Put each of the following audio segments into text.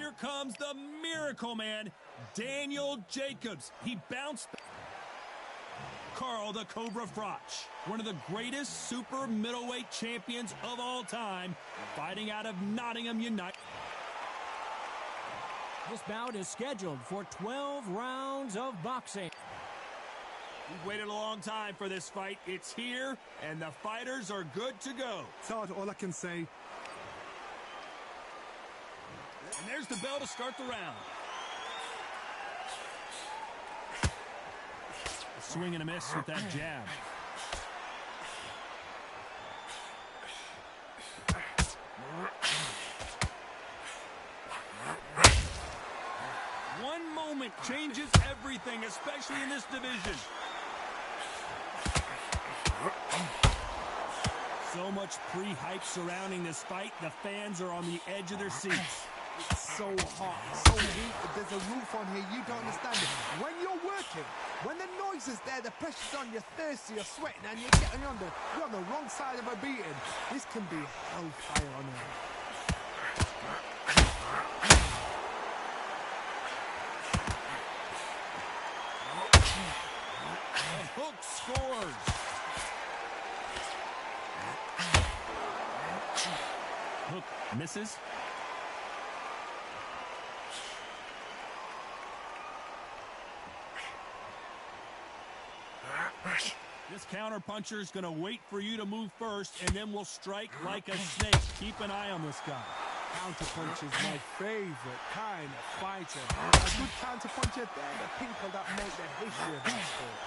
Here comes the miracle man, Daniel Jacobs. He bounced back. Carl the Cobra Froch, one of the greatest super middleweight champions of all time, fighting out of Nottingham United. This bout is scheduled for 12 rounds of boxing. We've waited a long time for this fight. It's here, and the fighters are good to go. Todd, all I can say. And there's the bell to start the round. A swing and a miss with that jab. One moment changes everything, especially in this division. So much pre-hype surrounding this fight, the fans are on the edge of their seats. It's so hot, so heated. There's a roof on here, you don't understand it. When you're working, when the noise is there, the pressure's on, you're thirsty, you're sweating, and you're on the wrong side of a beating. This can be hellfire on here. Hook scores. Hook misses. This counterpuncher is going to wait for you to move first, and then will strike like a snake. Keep an eye on this guy. Counterpunch is my favorite kind of fighter. A good counterpuncher, they're the people that make the history of that sport.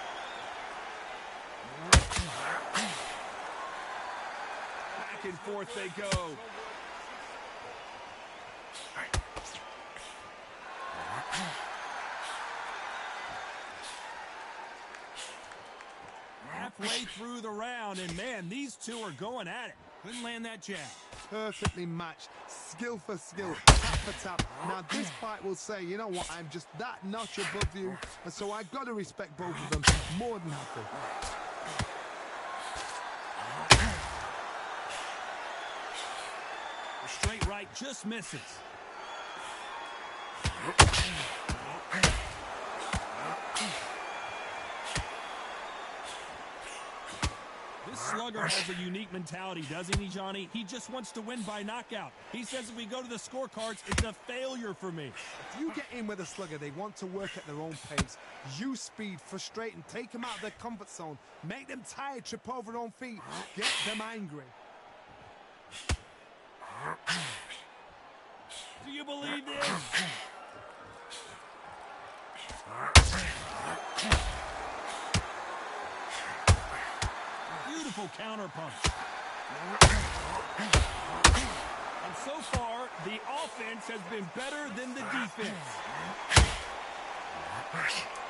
Back and forth they go. Halfway through the round, and man, these two are going at it. Couldn't land that jab. Perfectly matched, skill for skill, tap for tap. Now this fight will say, you know what, I'm just that notch above you, and so I've got to respect both of them more than happy. The straight right just misses. This slugger has a unique mentality, doesn't he, Johnny? He just wants to win by knockout. He says if we go to the scorecards, it's a failure for me. If you get in with a slugger, they want to work at their own pace. Use speed, frustrate them, take them out of their comfort zone, make them tired, trip over their own feet, get them angry. Do you believe this? Beautiful counterpunch. And so far, the offense has been better than the defense.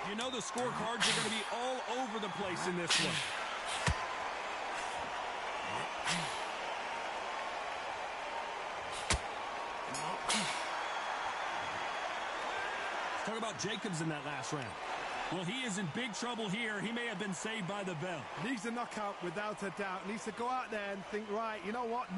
You know the scorecards are going to be all over the place in this one. Let's talk about Jacobs in that last round. Well, he is in big trouble here. He may have been saved by the bell. Needs a knockout without a doubt. Needs to go out there and think, right, you know what?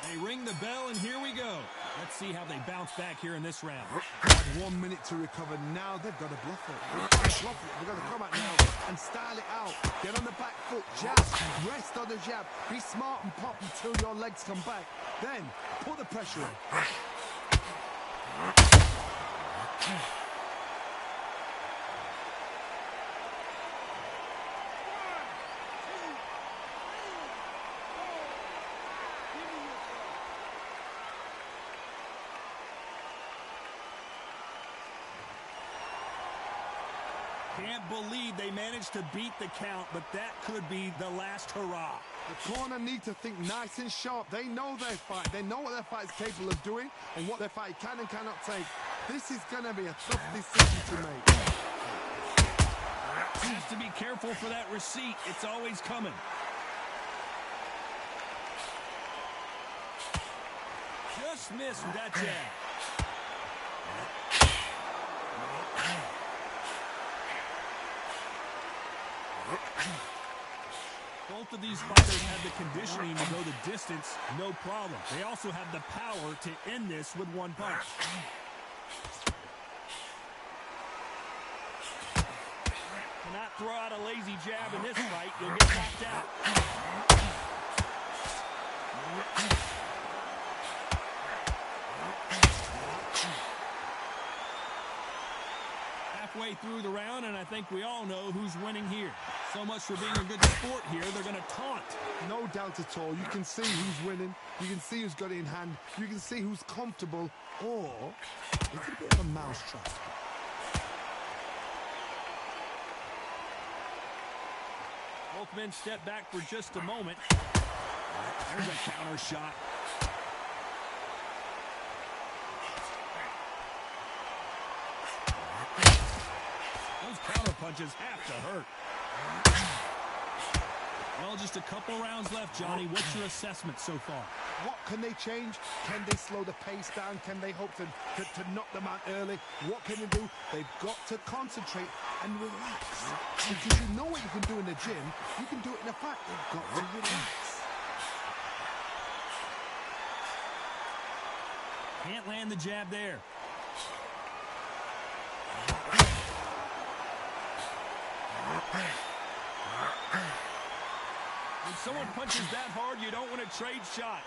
They ring the bell, and here we go. Let's see how they bounce back here in this round. 1 minute to recover. Now they've got to bluff it. They've got to come out now and style it out. Get on the back foot, jab, rest on the jab. Be smart and pop until your legs come back. Then put the pressure in. Can't believe they managed to beat the count, but that could be the last hurrah. The corner need to think nice and sharp. They know their fight. They know what their fight is capable of doing and what their fight can and cannot take. This is going to be a tough decision to make. Has to be careful for that receipt. It's always coming. Just missed with that jab. Both Both of these fighters have the conditioning to go the distance, no problem. They also have the power to end this with one punch. Cannot throw out a lazy jab in this fight. You'll get knocked out. Halfway through the round, and I think we all know who's winning here. So much for being a good sport here. They're going to taunt. No doubt at all. You can see who's winning. You can see who's got it in hand. You can see who's comfortable. Or it's a bit of a mousetrap. Both men step back for just a moment. There's a counter shot. Those counter punches have to hurt. Well, just a couple rounds left, Johnny. What's your assessment so far? What can they change? Can they slow the pace down? Can they hope to knock them out early? What can they do? They've got to concentrate and relax. Because you know what you can do in the gym, you can do it in a fight. They've got to relax. Can't land the jab there. When someone punches that hard, you don't want to trade shots.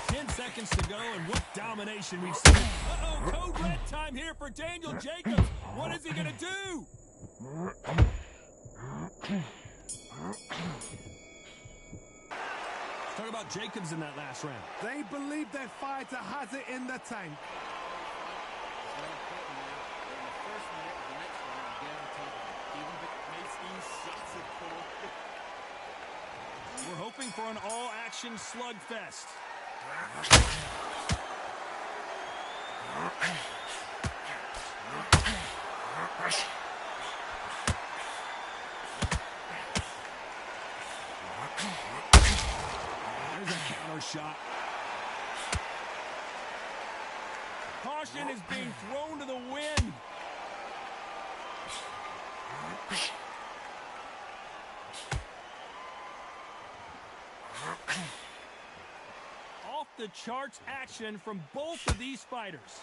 10 seconds to go, and what domination we've seen. Uh-oh, code red time here for Daniel Jacobs. What is he going to do? Talk about Jacobs in that last round. They believe their fighter has it in the tank. We're hoping for an all-action slugfest. There's a counter shot. Caution is being thrown to the wind. Off the charts action from both of these fighters.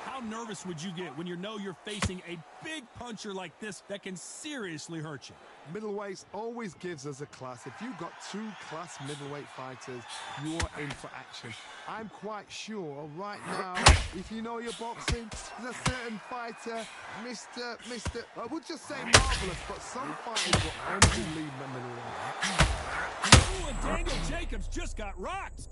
How nervous would you get when you know you're facing a big puncher like this that can seriously hurt you? Middleweights always gives us a class. If you've got two class middleweight fighters, you're in for action. I'm quite sure right now, if you know your boxing, there's a certain fighter, Mr. I would just say marvelous, but some fighters were unbelievable middleweight. Ooh, and Daniel Jacobs just got rocked.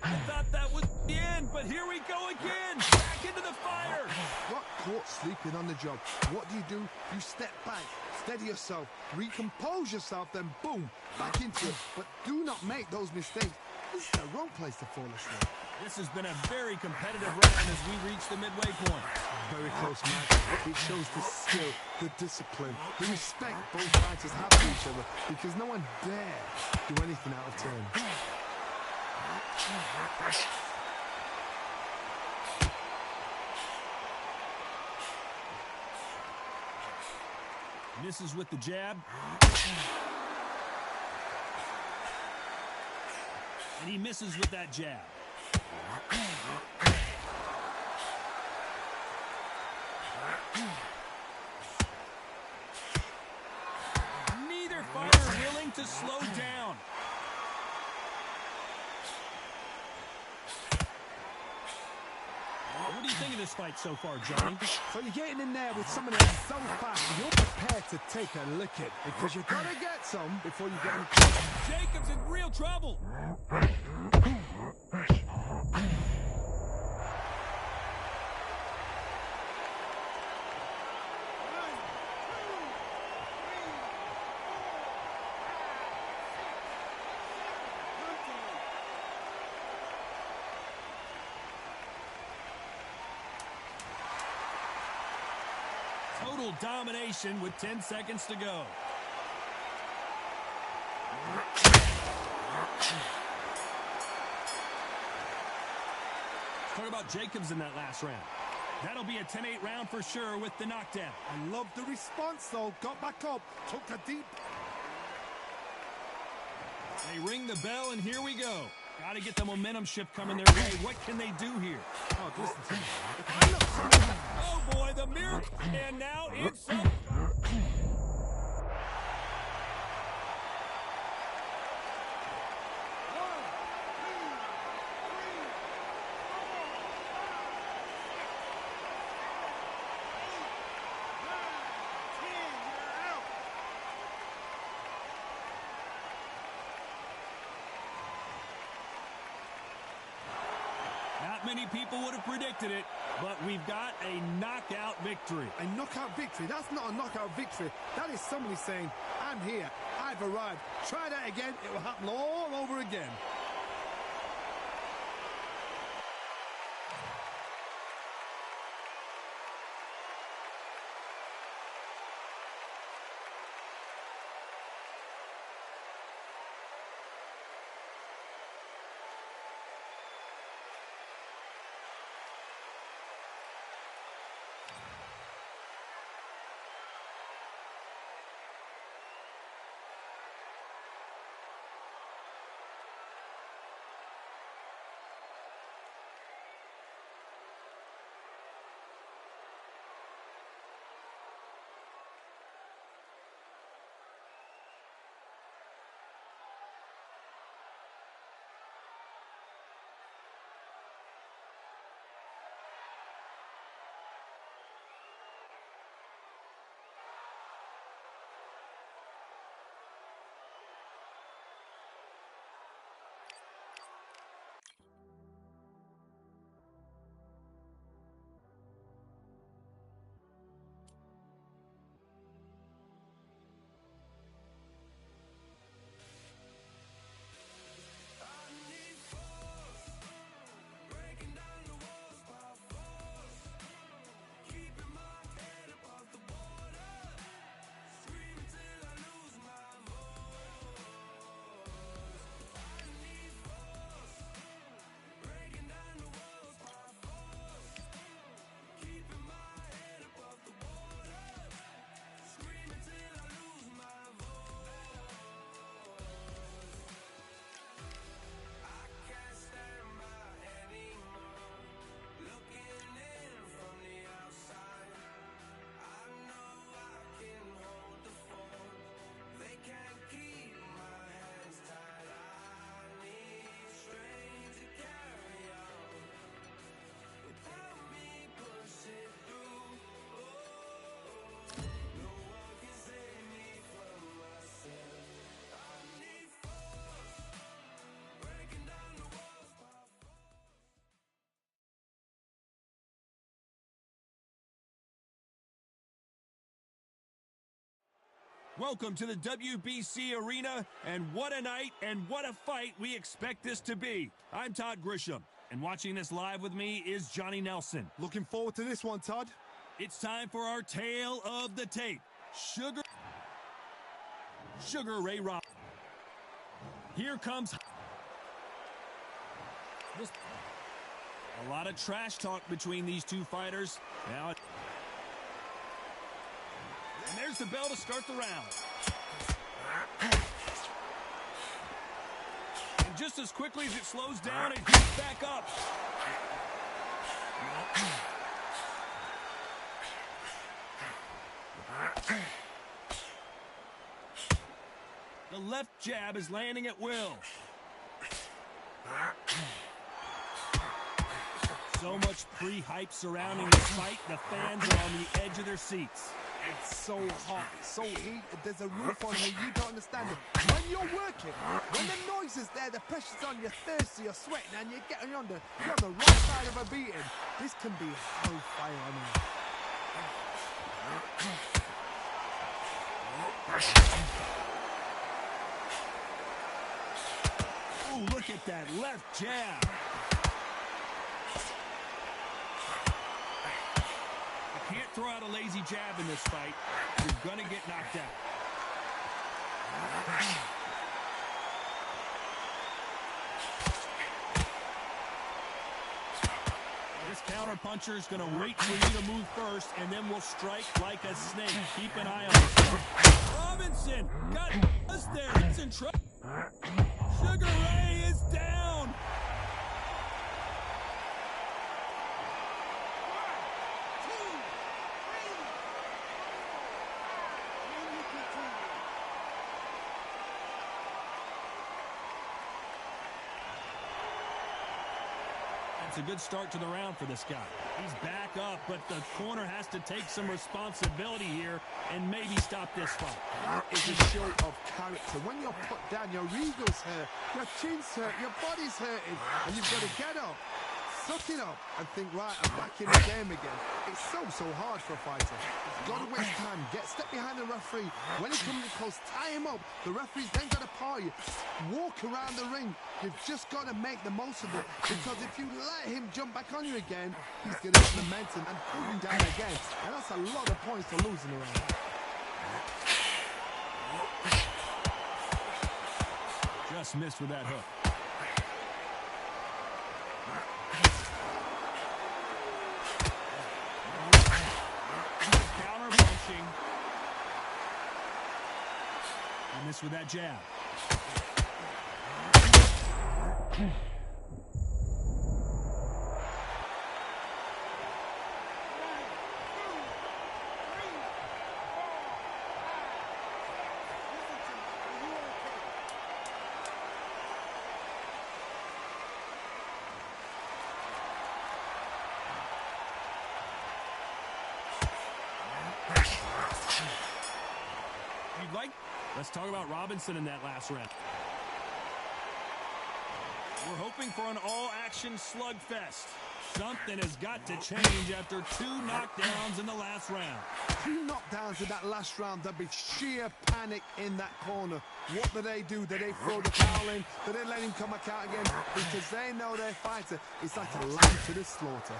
I thought that was the end, but here we go again. Back into the fire. Got caught sleeping on the job. What do? You step back, steady yourself, recompose yourself, then boom, back into it. But do not make those mistakes. This is the wrong place to fall asleep. This has been a very competitive round as we reach the midway point. Very close match. It shows the skill, the discipline, the respect both fighters have for each other, because no one dare do anything out of turn. Misses with the jab. And he misses with that jab. Neither fighter willing to slow down. What do you think of this fight so far, Johnny? So you're getting in there with someone that's so fast, you're prepared to take a licking, because you've got to get some before you get in. Jacobs in real trouble. Total domination with 10 seconds to go. Talk about Jacobs in that last round. That'll be a 10-8 round for sure with the knockdown. I love the response, though. Got back up, took a deep. They ring the bell, and here we go. Got to get the momentum shift coming their way. What can they do here? Oh, listen to me. Oh, boy, the miracle. And now it's up. Many people would have predicted it, but we've got a knockout victory. A knockout victory? That's not a knockout victory. That is somebody saying, I'm here, I've arrived. Try that again, it will happen all over again. Welcome to the WBC arena, and what a night and what a fight we expect this to be. I'm Todd Grisham, and watching this live with me is Johnny Nelson. Looking forward to this one, Todd. It's time for our tale of the tape. Sugar Ray Robinson. Here comes a lot of trash talk between these two fighters. Now, and there's the bell to start the round. And just as quickly as it slows down, it heats back up. The left jab is landing at will. So much pre-hype surrounding this fight, the fans are on the edge of their seats. It's so hot, so heated, there's a roof on here, you don't understand it. When you're working, when the noise is there, the pressure's on, you're thirsty, you're sweating, and you're getting under, you're on the wrong side of a beating. This can be hellfire on here. Ooh, look at that left jab. Can't throw out a lazy jab in this fight. You're gonna get knocked out. counterpuncher is going to wait for you to move first, and then will strike like a snake. Keep an eye on it. Robinson got us there. It's in trouble. Sugar Ray is down. It's a good start to the round for this guy. He's back up, but the corner has to take some responsibility here and maybe stop this fight. That is a show of character. When you're put down, your ego's hurt, your chin's hurt, your body's hurting, and you've got to get up, suck it up, and think, right, I'm back in the game again. It's so hard for a fighter. He's got to waste time, step behind the referee. When he comes close, tie him up. The referee's then got to paw you, walk around the ring. You've just got to make the most of it, because if you let him jump back on you again, he's going to get momentum and pull him down again. And that's a lot of points to losing around. Just missed with that hook. Counter punching. And missed with that jab. Let's talk about Robinson in that last round. We're hoping for an all-action slugfest. Something has got to change after 2 knockdowns in the last round. 2 knockdowns in that last round. There'll be sheer panic in that corner. What do they do? Do they throw the towel in? Do they let him come back out again? Because they know their fighter is like a lamb to the slaughter.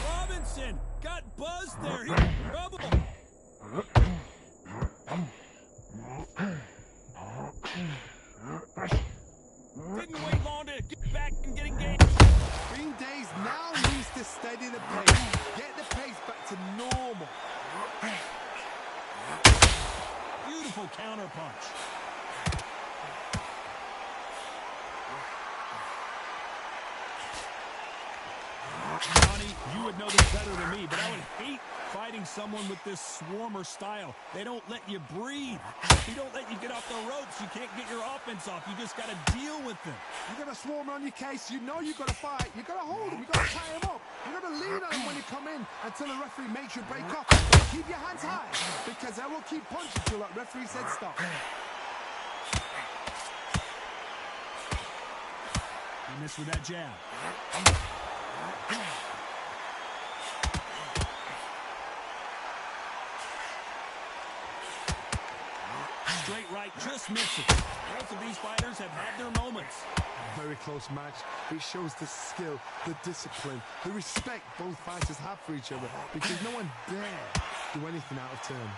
Robinson got buzzed there. He's in trouble. Didn't wait long to get back and get engaged. Green Days now needs to steady the pace. Get the pace back to normal. Beautiful counter punch. Johnny, you would know this better than me, but I would hate fighting someone with this swarmer style. They don't let you breathe. They don't let you get off the ropes. You can't get your offense off. You just got to deal with them. You got a swarmer on your case. You know you got to fight. You got to hold him. You got to tie him up. You got to lean on him when you come in until the referee makes you break off. But keep your hands high, because they will keep punching till that referee said stop. He missed with that jab. Straight right, just missing. Both of these fighters have had their moments. Very close match. It shows the skill, the discipline, the respect both fighters have for each other, because no one dare do anything out of turn.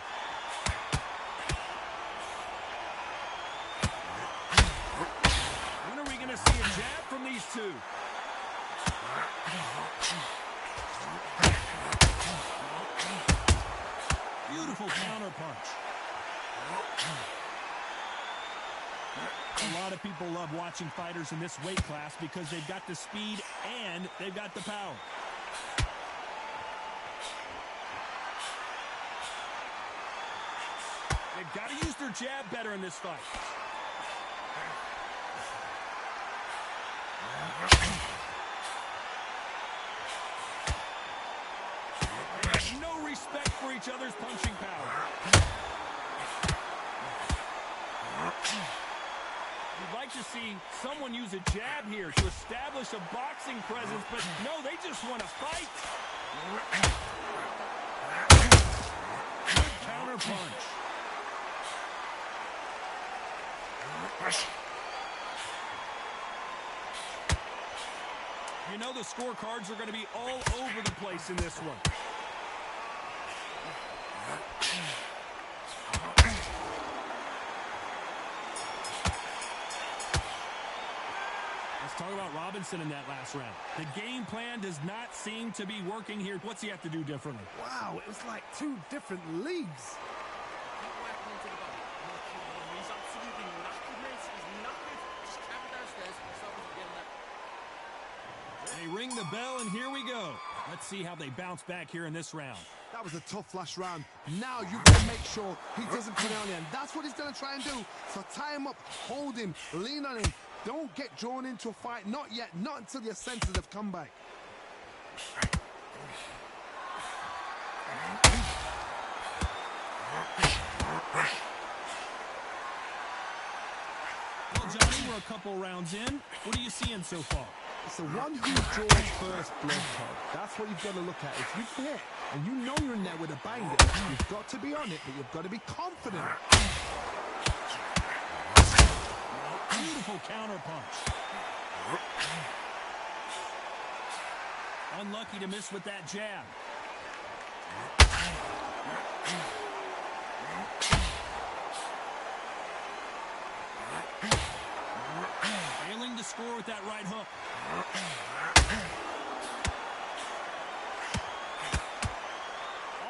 When are we going to see a jab from these two? Beautiful counter punch. A lot of people love watching fighters in this weight class because they've got the speed and they've got the power. They've got to use their jab better in this fight. No respect for each other's punching power. You'd like to see someone use a jab here to establish a boxing presence, but no, they just want to fight. Good counter punch. You know the scorecards are going to be all over the place in this one. Let's talk about Robinson in that last round. The game plan does not seem to be working here. What's he have to do differently? Wow, it was like two different leagues. He's absolutely knackered, mate. He's knackered. Just carry downstairs. They ring the bell, and here we go. Let's see how they bounce back here in this round. That was a tough last round. Now you've got to make sure he doesn't put it on you. And that's what he's going to try and do. So tie him up, hold him, lean on him. Don't get drawn into a fight. Not yet. Not until your senses have come back. Well, Johnny, we're a couple rounds in. What are you seeing so far? It's the one who draws first blood, Todd. That's what you've got to look at. If you hit and you know you're in there with a banger, you've got to be on it, but you've got to be confident. Beautiful counter punch. Unlucky to miss with that jab. Failing to score with that right hook.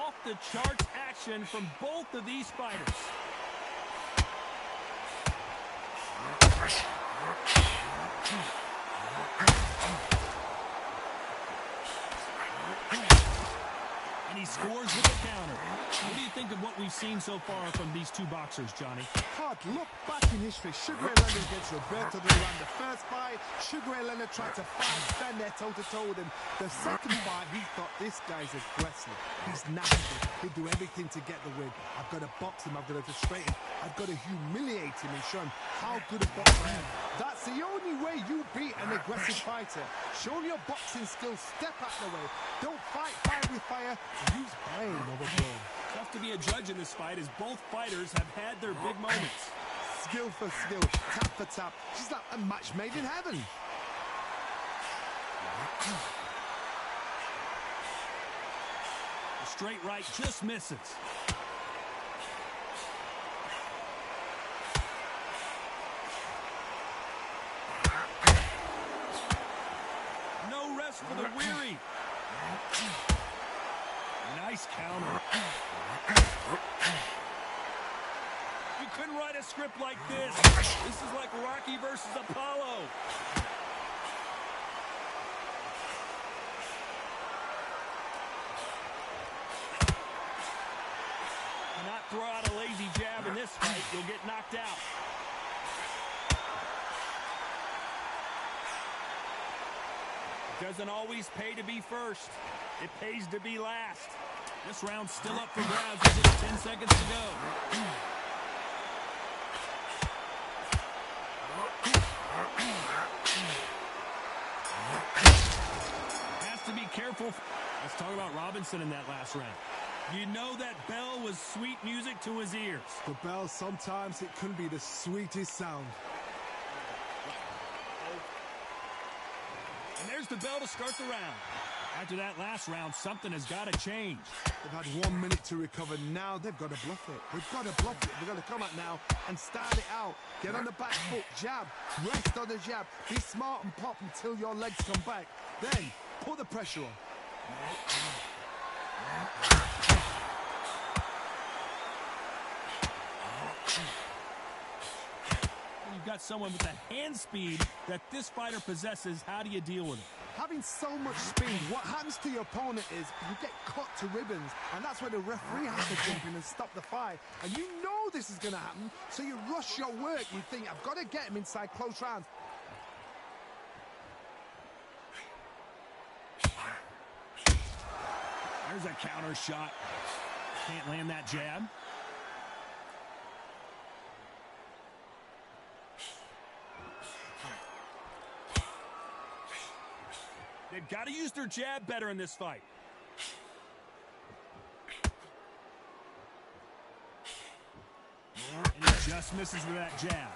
Off the charts action from both of these fighters. And he scores with a counter. What do you think of what we've seen so far from these two boxers, Johnny? Todd, look back in history. Sugar Ray Leonard against Roberto Duran. The first fight, Sugar Ray Leonard tried to fight, stand there toe-to-toe with him. The second fight, he thought, this guy's aggressive. He's nasty. He'll do everything to get the win. I've got to box him. I've got to frustrate him. I've got to humiliate him and show him how good a boxer I am. That's the only way you beat an aggressive fighter. Show your boxing skills. Step out the way. Don't fight fire with fire. Use brain over brawn. Tough to be a judge in this fight as both fighters have had their big moments. Skill for skill, tap for tap. She's like a match made in heaven. The straight right just misses. No rest for the weary. Nice counter. You couldn't write a script like this. This is like Rocky versus Apollo. Cannot throw out a lazy jab in this fight. You'll get knocked out. It doesn't always pay to be first. It pays to be last. This round's still up for grabs with just 10 seconds to go. Has to be careful. Let's talk about Robinson in that last round. You know that bell was sweet music to his ears. The bell, sometimes it can be the sweetest sound. And there's the bell to start the round. After that last round, something has got to change. They've had 1 minute to recover. Now they've got to bluff it. They've got to bluff it. They've got to come out now and start it out. Get on the back foot, jab, rest on the jab. Be smart and pop until your legs come back. Then, put the pressure on. When you've got someone with the hand speed that this fighter possesses, how do you deal with it? Having so much speed, what happens to your opponent is you get cut to ribbons, and that's where the referee has to jump in and stop the fight. And you know this is going to happen, so you rush your work. You think, I've got to get him inside close rounds. There's a counter shot. Can't land that jab. They've got to use their jab better in this fight. And he just misses with that jab.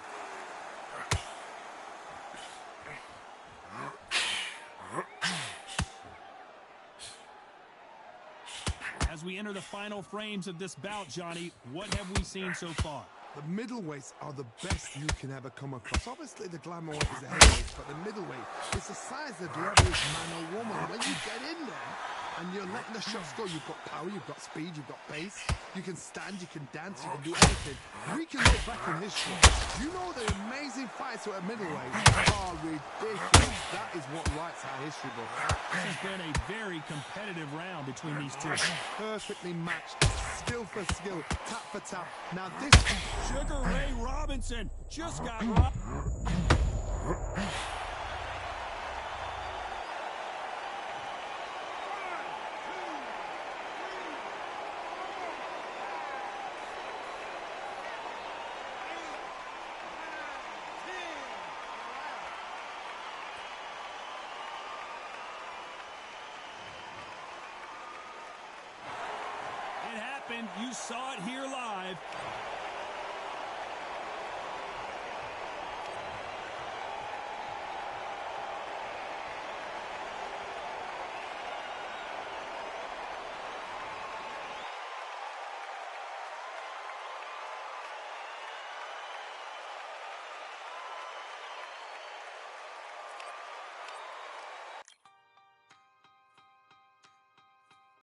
As we enter the final frames of this bout, Johnny, what have we seen so far? The middleweights are the best you can ever come across. Obviously, the glamour is the heavyweights, but the middleweight is the size of the average man or woman. When you get in there and you're letting the shots go, you've got power, you've got speed, you've got pace. You can stand, you can dance, you can do anything. We can look back in history. You know the amazing fights at middleweight are ridiculous. That is what writes our history book. This has been a very competitive round between these two. Perfectly matched, skill for skill, tap for tap. Now this Sugar Ray Robinson just got robbed. You saw it here live.